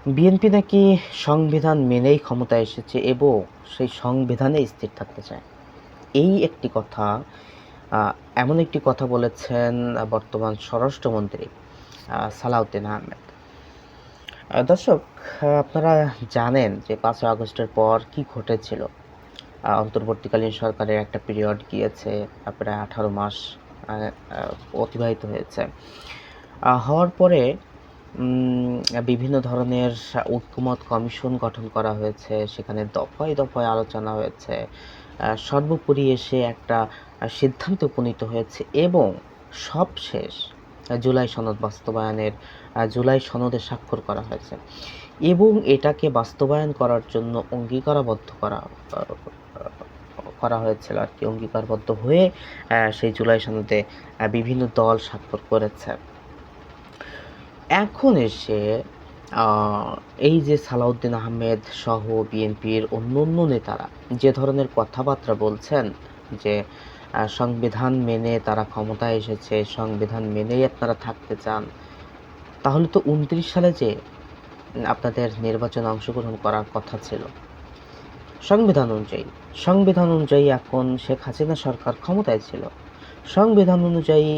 BNP নাকি সংবিধান মেনেই ক্ষমতায় এসেছে এবং সেই সংবিধানে স্থির থাকতে চায়। এই একটি কথা, এমন একটি কথা বলেছেন বর্তমান স্বরাষ্ট্রমন্ত্রী সালাউদ্দিন আহমেদ। দর্শক, আপনারা জানেন যে ৫ই আগস্টের পর কি ঘটেছিল। অন্তর্বর্তীকালীন সরকারের একটা পিরিয়ড গিয়েছে, প্রায় ১৮ মাস আ আ অতিবাহিত হয়েছে। হওয়ার পরে বিভিন্ন ধরনের ঐকমত্য কমিশন গঠন করা হয়েছে। সেখানে দফায়, দফায় আলোচনা হয়েছে। সর্বোপরি এসে একটা সিদ্ধান্তে উপনীত হয়েছে এবং সবশেষ জুলাই সনদ বাস্তবায়নের জুলাই সনদে স্বাক্ষর করা হয়েছে এবং এটাকে বাস্তবায়ন করার জন্য অঙ্গীকারাবদ্ধ আ করা হয়েছিল আরকি। অঙ্গীকারবদ্ধ হয়ে সেই জুলাই সনদে বিভিন্ন দল স্বাক্ষর করেছে। এখন এসে আ এই যে সালাউদ্দিন আহমেদ সহ বিএনপির অন্যান্য নেতারা যে ধরনের কথাবার্তা বলছেন যে সংবিধান মেনে তারা ক্ষমতায় এসেছে, সংবিধান মেনেই আপনারা থাকতে চান। তাহলে তো ২৯ সালে যে আপনাদের নির্বাচনে অংশগ্রহণ করার কথা ছিল সংবিধান অনুযায়ী। সংবিধান অনুযায়ী এখন শেখ হাসিনা সরকার ক্ষমতায় ছিল। সংবিধান অনুযায়ী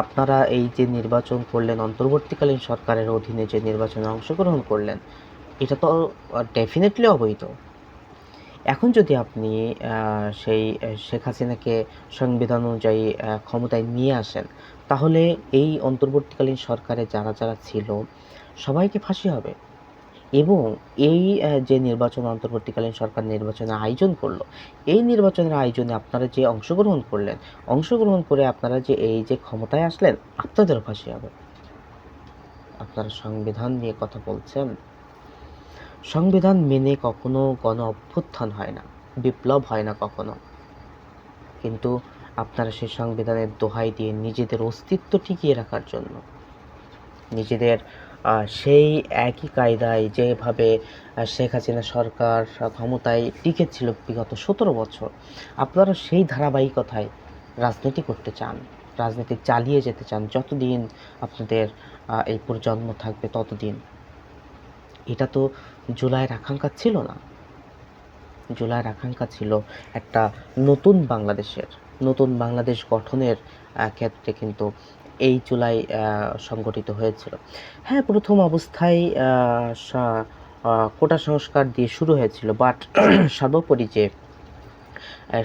আপনারা এই যে নির্বাচন করলেন, অন্তর্বর্তীকালীন সরকারের অধীনে যে নির্বাচনে অংশগ্রহণ করলেন, এটা তো ডেফিনিটলি অবৈধ। এখন যদি আপনি সেই শেখ হাসিনাকে সংবিধান অনুযায়ী ক্ষমতায় নিয়ে আসেন, তাহলে এই অন্তর্বর্তীকালীন সরকারে যারা, যারা ছিল সবাইকে ফাঁসি হবে। এবং এই যে নির্বাচন অন্তর্বর্তীকালীন সরকার নির্বাচনের আয়োজন করলো, এই নির্বাচনের আয়োজনে আপনারা যে অংশগ্রহণ করলেন, অংশগ্রহণ করে আপনারা যে এই যে ক্ষমতায় আসলেন, আপনাদেরও ফাঁসি হবে। আপনারা সংবিধান নিয়ে কথা বলছেন। সংবিধান মেনে কখনো গণ অভ্যুত্থান হয় না, বিপ্লব হয় না কখনো। কিন্তু আপনারা সেই সংবিধানের দোহাই দিয়ে নিজেদের অস্তিত্ব টিকিয়ে রাখার জন্য, নিজেদের সেই একই কায়দায় যেভাবে শেখ হাসিনা সরকার ক্ষমতায় টিকেছিল বিগত ১৭ বছর, আপনারা সেই ধারাবাহিকতায় রাজনীতি করতে চান, রাজনীতি চালিয়ে যেতে চান যতদিন আপনাদের এই প্রজন্ম থাকবে ততদিন। এটা তো জুলাইয়ের আকাঙ্ক্ষা ছিল না। জুলাইয়ের আকাঙ্ক্ষা ছিল একটা নতুন বাংলাদেশের, নতুন বাংলাদেশ গঠনের ক্ষেত্রে কিন্তু এই জুলাই সংগঠিত হয়েছিল। হ্যাঁ, প্রথম অবস্থায় সা কোটা সংস্কার দিয়ে শুরু হয়েছিল। বাট সর্বোপরি যে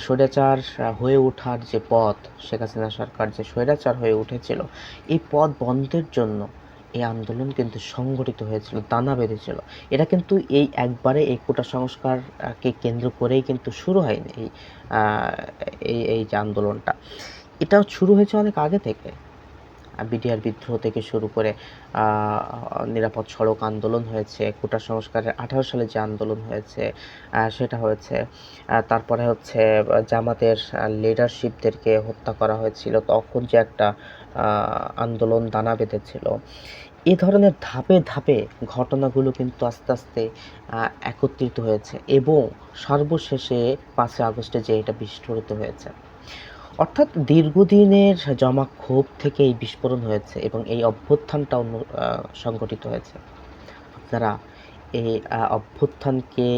স্বৈরাচার হয়ে ওঠার যে পথ, শেখ হাসিনা সরকার যে স্বৈরাচার হয়ে উঠেছিল, এই পথ বন্ধের জন্য এই আন্দোলন কিন্তু সংগঠিত হয়েছিল, দানা বেঁধেছিল। এটা কিন্তু এই একবারে এই কোটা সংস্কার কে কেন্দ্র করেই কিন্তু শুরু হয়নি আ এই যে আন্দোলনটা। এটা শুরু হয়েছে অনেক আগে থেকে। বিডিআর বিদ্রোহ থেকে শুরু করে আ নিরাপদ সড়ক আন্দোলন হয়েছে, কোটা সংস্কারের ১৮ সালে যে আন্দোলন হয়েছে সেটা হয়েছে। তারপরে হচ্ছে জামাতের লিডারশিপদেরকে হত্যা করা হয়েছিল। তখন যে একটা আ আন্দোলন দানা বেঁধেছিল। এ ধরনের ধাপে, ধাপে ঘটনাগুলো কিন্তু আস্তে, আস্তে আ একত্রিত হয়েছে এবং সর্বশেষে ৫ই আগস্টে যে এটা বিস্ফোরিত হয়েছে। অর্থাৎ দীর্ঘদিনের জমা ক্ষোভ থেকে এই বিস্ফোরণ হয়েছে এবং এই অভ্যুত্থানটা সংগঠিত হয়েছে। আপনারা এই অভ্যুত্থানকে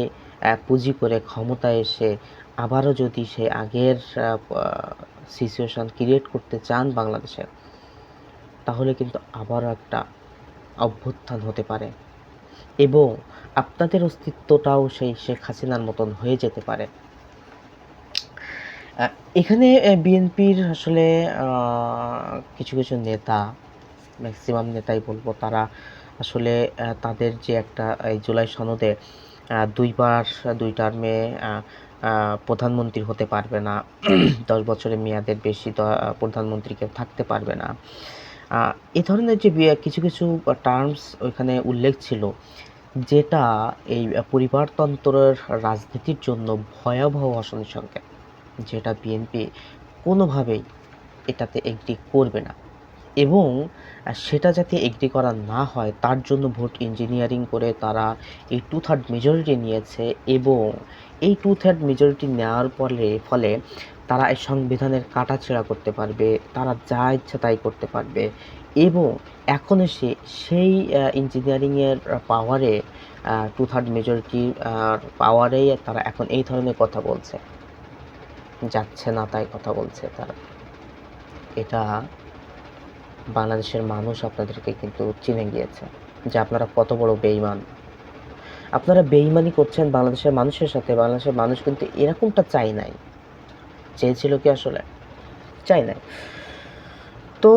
পুঁজি করে ক্ষমতায় এসে আবারও যদি সেই আগের আ পা সিচুয়েশন ক্রিয়েট করতে চান বাংলাদেশে, তাহলে কিন্তু আবারও একটা অভ্যুত্থান হতে পারে এবং আপনাদের অস্তিত্বটাও সেই শেখ হাসিনার মতন হয়ে যেতে পারে। আ এখানে বিএনপির আসলে আ কিছু, কিছু নেতা, ম্যাক্সিমাম নেতাই বলব, তারা আসলে তাদের যে একটা এই জুলাই সনদে ২ বার ২ টার্মে আ আ প্রধানমন্ত্রী হতে পারবে না। ১০ বছরের মেয়াদের বেশি প্রধানমন্ত্রী কেউ থাকতে পারবে না। আ এ ধরনের যে কিছু, কিছু টার্মস ওইখানে উল্লেখ ছিল, যেটা এই পরিবারতন্ত্রের রাজনীতির জন্য ভয়াবহ অশনি সংকেত। যেটা বিএনপি কোনোভাবেই এটাতে এগ্রি করবে না এবং সেটা যাতে এগ্রি করা না হয় তার জন্য ভোট ইঞ্জিনিয়ারিং করে তারা এই 2/3 মেজরিটি নিয়েছে এবং এই 2/3 মেজরিটি নেওয়ার ফলে তারা এই সংবিধানের কাটাছেঁড়া করতে পারবে, তারা যা ইচ্ছা তাই করতে পারবে এবং এখন এসে সেই ইঞ্জিনিয়ারিংয়ের পাওয়ারে 2/3 মেজরিটি পাওয়ারেই তারা এখন এই ধরনের কথা বলছে। যাচ্ছে না তাই কথা বলছে তারা। এটা বাংলাদেশের মানুষ আপনাদেরকে কিন্তু চিনে গিয়েছে যে আপনারা কত বড় বেঈমান। আপনারা বেঈমানি করছেন বাংলাদেশের মানুষের সাথে। বাংলাদেশের মানুষ কিন্তু এরকমটা চায় নাই। চেয়েছিল কি আসলে? চায় নাই। তো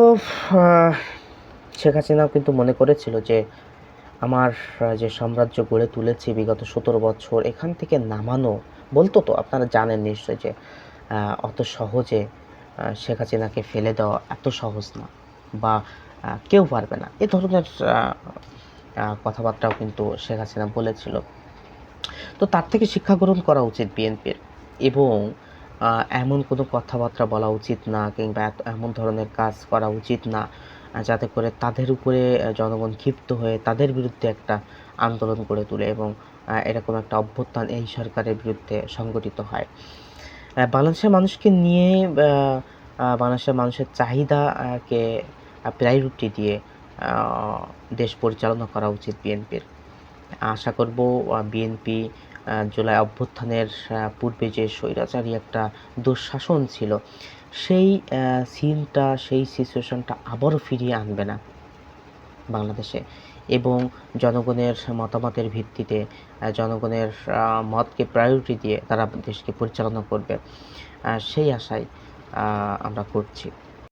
শেখ হাসিনাও কিন্তু মনে করেছিল যে আমার যে সাম্রাজ্য গড়ে তুলেছি বিগত ১৭ বছর, এখান থেকে নামানো, বলতো তো আপনারা জানেন নিশ্চয়ই যে অত সহজে শেখ হাসিনাকে ফেলে দেওয়া এত সহজ না, বা কেউ পারবে না। এ ধরনের কথাবার্তাও কিন্তু শেখ হাসিনা বলেছিল। তো তার থেকে শিক্ষা গ্রহণ করা উচিত বিএনপির, এবং এমন কোনো কথাবার্তা বলা উচিত না, কিংবা এমন ধরনের কাজ করা উচিত না যাতে করে তাদের উপরে জনগণ ক্ষিপ্ত হয়ে তাদের বিরুদ্ধে একটা আন্দোলন গড়ে তোলে এবং এরকম একটা অভ্যুত্থান এই সরকারের বিরুদ্ধে সংগঠিত হয়। বাংলাদেশের মানুষকে নিয়ে বাংলাদেশের মানুষের চাহিদাকে প্রায়োরিটি দিয়ে দেশ পরিচালনা করা উচিত বিএনপির। আশা করব বিএনপি জুলাই অভ্যুত্থানের পূর্বে যে স্বৈরাচারী একটা দুঃশাসন ছিল, সেই সিনটা, সেই সিচুয়েশনটা আবারও ফিরিয়ে আনবে না বাংলাদেশে, এবং জনগণের মতামতের ভিত্তিতে জনগণের মতকে প্রায়োরিটি দিয়ে তারা দেশকে পরিচালনা করবে, সেই আশাই আমরা করছি।